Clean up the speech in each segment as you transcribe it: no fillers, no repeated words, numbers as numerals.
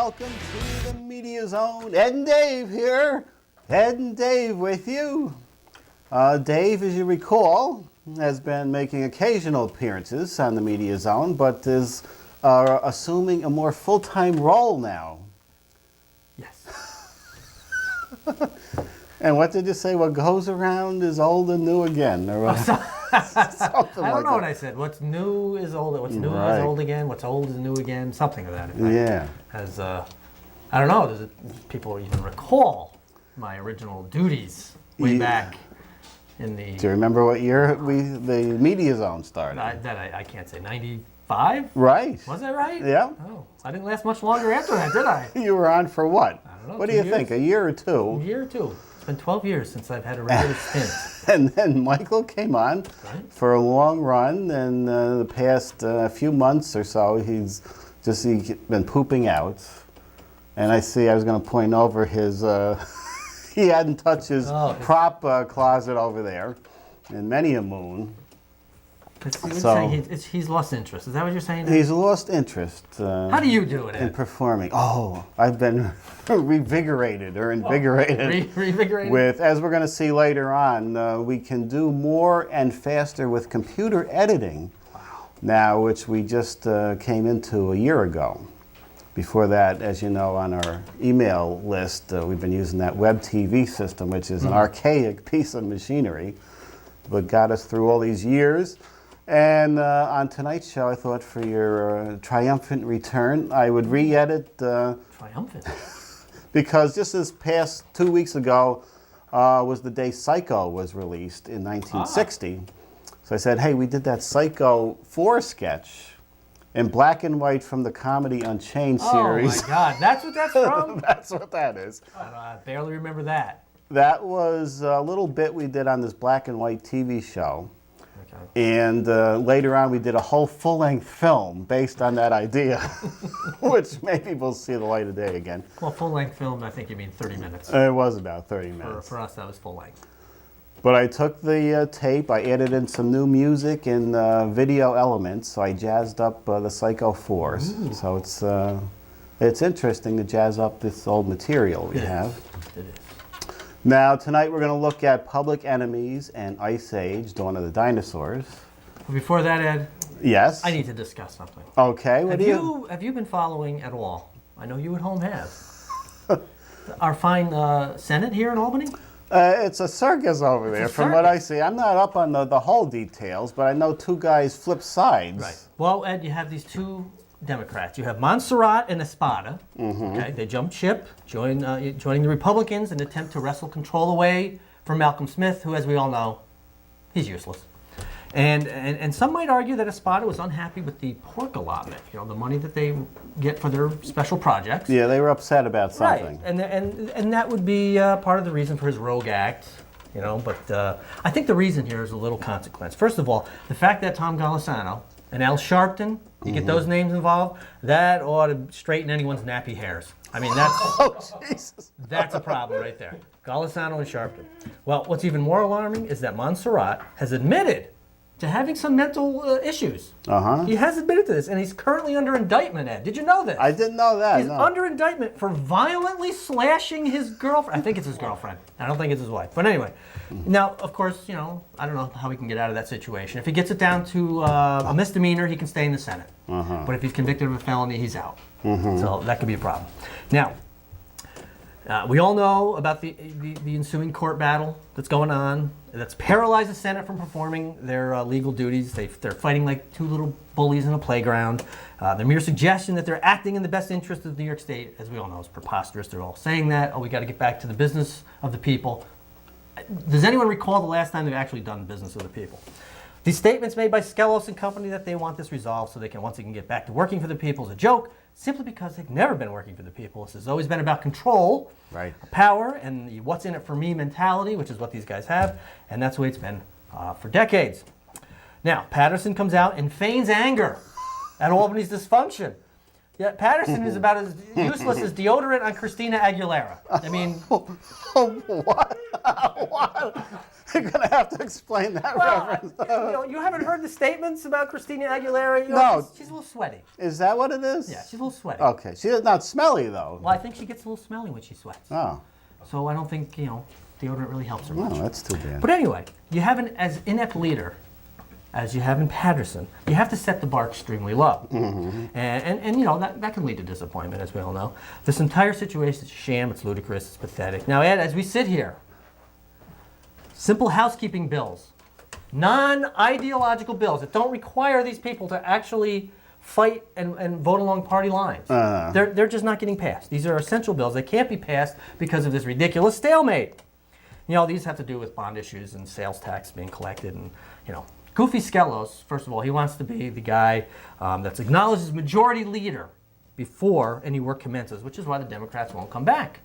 welcome to the Media Zone. Ed and Dave here. Ed and Dave with you. Dave, as you recall, has been making occasional appearances on the Media Zone, but is assuming a more full-time role now. Yes. And what did you say? What goes around is old and new again. Or I don't know what I said. What's new is old. What's new is old again. What's old is new again. Something of that effect. Yeah. As I don't know. Does people even recall my original duties way back in the? Do you remember what year the Media Zone started? I can't say. 95? Right. Was I right? Yeah. Oh, I didn't last much longer after that, did I? You were on for what? I don't know. What do you think? A year or two? A year or two. It's been 12 years since I've had a regular stint. And then Michael came on for a long run, and the past few months or so, he's been pooping out. And I was going to point over his, he hadn't touched his prop closet over there in many a moon. He's lost interest. Is that what you're saying? He's lost interest. How do you do it, Ed? In performing. Oh, I've been revigorated or invigorated. Revigorated? With, as we're going to see later on, we can do more and faster with computer editing now, which we just came into a year ago. Before that, as you know, on our email list, we've been using that web TV system, which is an archaic piece of machinery, but got us through all these years. And on tonight's show, I thought for your triumphant return, I would re-edit. Triumphant? Because just this past 2 weeks ago was the day Psycho was released in 1960. So I said, hey, we did that Psycho 4 sketch in black and white from the Comedy Unchained series. Oh my God, that's what that's from? That's what that is. I barely remember that. That was a little bit we did on this black and white TV show. And later on, we did a whole full-length film based on that idea, which maybe we'll see the light of day again. Well, full-length film, I think you mean 30 minutes. It was about 30 minutes. For us, that was full-length. But I took the tape, I added in some new music and video elements, so I jazzed up the Psycho 4s. So it's interesting to jazz up this old material we have. It is. Now, tonight we're going to look at Public Enemies and Ice Age, Dawn of the Dinosaurs. But before that, Ed, yes? I need to discuss something. Okay, Have you been following at all? I know you at home have. Our fine Senate here in Albany? It's a circus over there, from what I see. I'm not up on the whole details, but I know two guys flip sides. Right. Well, Ed, you have these two Democrats. You have Montserrat and Espada. Okay, they jumped ship, joining the Republicans in an attempt to wrestle control away from Malcolm Smith, who, as we all know, he's useless. And some might argue that Espada was unhappy with the pork allotment, the money that they get for their special projects. Yeah, they were upset about something. Right, and that would be part of the reason for his rogue act. But I think the reason here is a little consequence. First of all, the fact that Tom Golisano and Al Sharpton, you get those names involved, that ought to straighten anyone's nappy hairs. I mean, that's a problem right there. Golisano and Sharpton. Well, what's even more alarming is that Montserrat has admitted to having some mental issues. He has admitted to this, and he's currently under indictment, Ed. Did you know this? I didn't know that, He's under indictment for violently slashing his girlfriend. I think it's his girlfriend. I don't think it's his wife. But anyway, now, of course, I don't know how he can get out of that situation. If he gets it down to a misdemeanor, he can stay in the Senate. But if he's convicted of a felony, he's out. So that could be a problem. Now, we all know about the ensuing court battle that's going on. That's paralyzed the Senate from performing their legal duties. They're fighting like two little bullies in a playground. The mere suggestion that they're acting in the best interest of New York State, as we all know, is preposterous. They're all saying that. We got to get back to the business of the people. Does anyone recall the last time they've actually done business of the people? These statements made by Skelos and company that they want this resolved so they can once again get back to working for the people is a joke, simply because they've never been working for the people. This has always been about control, power, and the what's in it for me mentality, which is what these guys have, and that's the way it's been for decades. Now, Patterson comes out and feigns anger at Albany's dysfunction. Yeah, Patterson is about as useless as deodorant on Christina Aguilera. I mean, What? What? You're going to have to explain that reference. you haven't heard the statements about Christina Aguilera? No. She's a little sweaty. Is that what it is? Yeah, she's a little sweaty. Okay. She's not smelly, though. Well, I think she gets a little smelly when she sweats. Oh. So I don't think, deodorant really helps her No, much. that's too bad. But anyway, you have an as inept leader as you have in Patterson. You have to set the bar extremely low. And that can lead to disappointment, as we all know. This entire situation is a sham, it's ludicrous, it's pathetic. Now, Ed, as we sit here, simple housekeeping bills, non-ideological bills that don't require these people to actually fight and vote along party lines. They're just not getting passed. These are essential bills. They can't be passed because of this ridiculous stalemate. These have to do with bond issues and sales tax being collected and, Goofy Skelos, first of all, he wants to be the guy that's acknowledged as majority leader before any work commences, which is why the Democrats won't come back.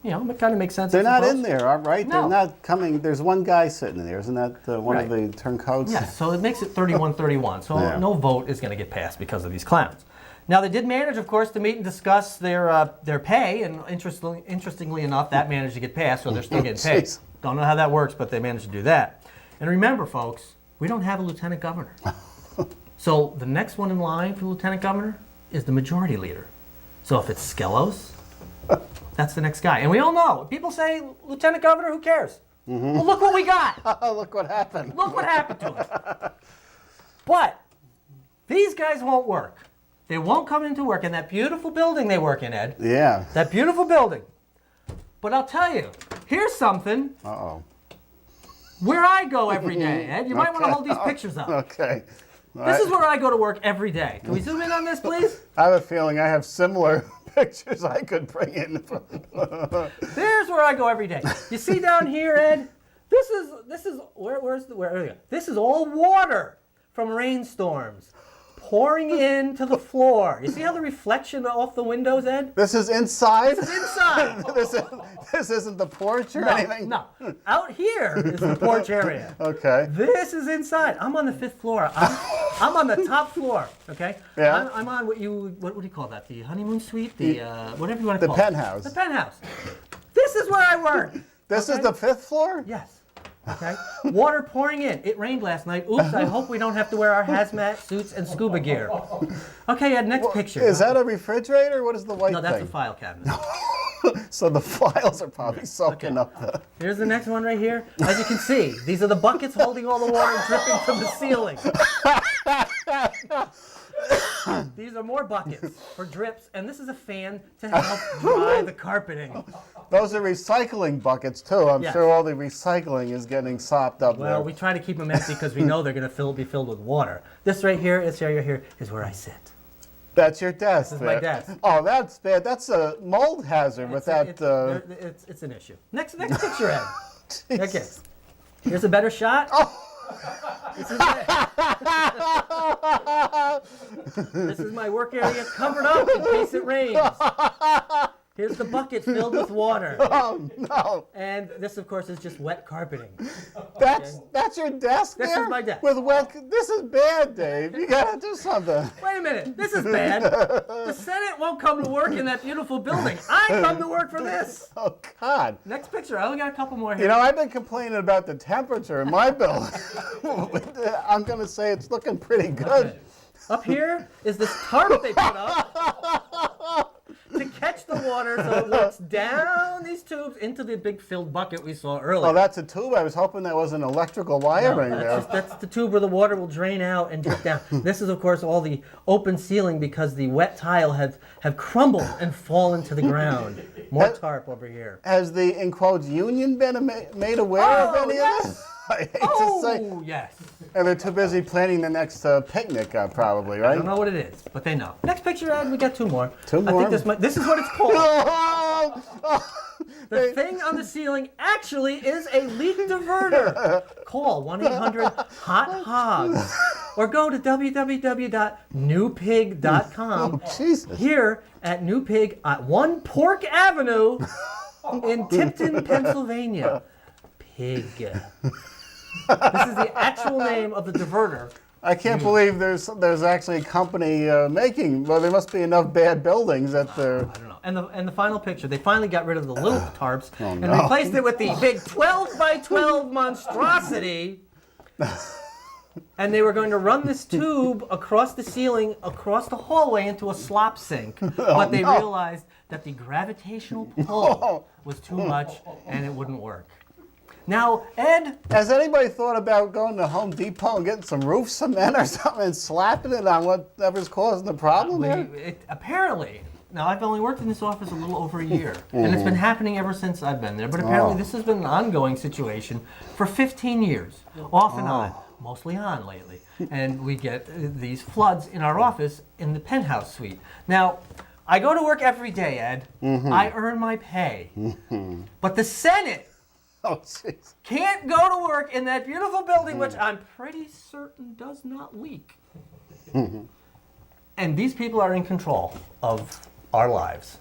It kind of makes sense. They're not suppose. in there, right? No. They're not coming. There's one guy sitting in there. Isn't that one of the turncoats? Yes, so it makes it 31-31. So Yeah. no vote is going to get passed because of these clowns. Now, they did manage, of course, to meet and discuss their pay, and interestingly enough, that managed to get passed, so they're still getting paid. Jeez. Don't know how that works, but they managed to do that. And remember, folks, we don't have a lieutenant governor. So the next one in line for lieutenant governor is the majority leader. So if it's Skelos, that's the next guy. And we all know, people say, lieutenant governor, who cares? Well, look what we got. Oh, look what happened. Look what happened to us. But these guys won't work. They won't come into work in that beautiful building they work in, Ed. Yeah. That beautiful building. But I'll tell you, here's something Uh-oh. where I go every day, Ed. You might want to hold these pictures up. Okay. This is where I go to work every day. Can we zoom in on this, please? I have a feeling I have similar pictures I could bring in. There's where I go every day. You see down here, Ed? This is This is all water from rainstorms pouring into the floor. You see how the reflection off the windows, Ed? This is inside? It's inside. This isn't the porch or anything? No. Out here is the porch area. Okay. This is inside. I'm on the 5th floor. I'm on the top floor. Okay. Yeah. I'm on what do you call that? The honeymoon suite? The whatever you want to The call penthouse. it. The penthouse. This is where I work. This is the 5th floor? Yes. Okay. Water pouring in. It rained last night. Oops. I hope we don't have to wear our hazmat suits and scuba gear. Okay, Ed. Next picture. Is that a refrigerator? What is the white No, that's a thing? file cabinet. So the files are probably soaking up the... Here's the next one right here. As you can see, these are the buckets holding all the water dripping from the ceiling. These are more buckets for drips, and this is a fan to help dry the carpeting. Those are recycling buckets, too. I'm Yes. sure all the recycling is getting sopped up Well, there. we try to keep them empty because we know they're going to be filled with water. This right here, this area here, is where I sit. That's your desk. This is my there. desk. Oh, that's bad. That's a mold hazard with that... It's an issue. Next picture, Ed. Jesus. Okay. Here's a better shot. This is it. This is my work area covered up in case it rains. Here's the bucket filled with water. Oh, no. And this, of course, is just wet carpeting. That's your desk This there? is my desk. With wet... This is bad, Dave. You got to do something. Wait a minute. This is bad. The Senate won't come to work in that beautiful building. I come to work for this. Oh, God. Next picture. I only got a couple more here. You know, I've been complaining about the temperature in my building. I'm going to say it's looking pretty good. Okay. Up here is this tarp they put up to catch the water so it works down these tubes into the big filled bucket we saw earlier. Oh, that's a tube? I was hoping that was an electrical wiring there. That's the tube where the water will drain out and drip down. This is, of course, all the open ceiling because the wet tile have crumbled and fallen to the ground. More tarp over here. Has the, in quotes, union been made aware of any of this? I hate to say. Oh, yes. And they're too busy planning the next picnic, probably, I right? don't know what it is, but they know. Next picture, Ed, we got two more. Two I more? think this is what it's called. Oh, The thing on the ceiling actually is a leak diverter. Call 1-800-HOT-HOGS or go to www.newpig.com. oh, Jesus. Here at New Pig at 1 Pork Avenue in Tipton, Pennsylvania. Pig. This is the actual name of the diverter I can't believe there's actually a company making. Well, there must be enough bad buildings that they're. I don't know. And the final picture, they finally got rid of the little tarps and no. replaced it with the big 12 by 12 monstrosity. And they were going to run this tube across the ceiling, across the hallway into a slop sink. But they realized that the gravitational pull was too much and it wouldn't work. Now, Ed, Has anybody thought about going to Home Depot and getting some roof cement or something and slapping it on whatever's causing the problem here? apparently, now I've only worked in this office a little over a year, and it's been happening ever since I've been there, but apparently this has been an ongoing situation for 15 years, off and on, mostly on lately. And we get these floods in our office in the penthouse suite. Now, I go to work every day, Ed. I earn my pay. But the Senate Oh, jeez. can't go to work in that beautiful building, which I'm pretty certain does not leak. And these people are in control of our lives.